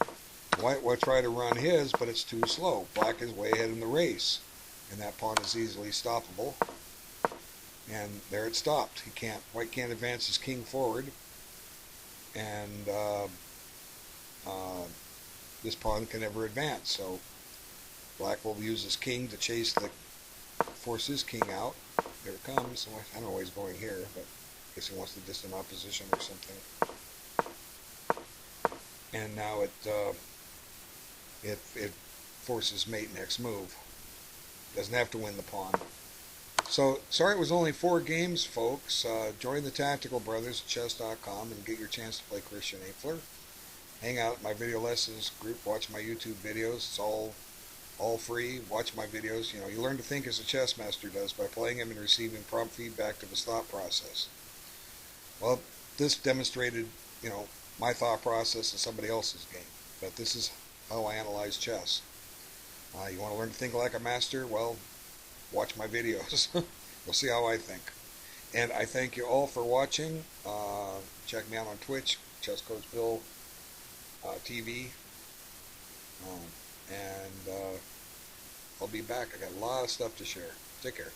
S1: White will try to run his, but it's too slow. Black is way ahead in the race, and that pawn is easily stoppable. And there it stopped. White can't advance his king forward, and this pawn can never advance. So black will use his king to force his king out. Here it comes. I don't know why he's going here, but I guess he wants the distant opposition or something. And now it forces mate next move. Doesn't have to win the pawn. So, sorry it was only 4 games, folks. Join the Tactical Brothers at chess.com and get your chance to play Christian Afler. Hang out at my video lessons group. Watch my YouTube videos. It's all free. Watch my videos. You know, you learn to think as a chess master does by playing him and receiving prompt feedback to his thought process. Well, this demonstrated, you know, my thought process in somebody else's game. But this is how I analyze chess. You want to learn to think like a master? Well, watch my videos. You'll see how I think. And I thank you all for watching. Check me out on Twitch, Chess Coach Bill TV. And I'll be back. I got a lot of stuff to share. Take care.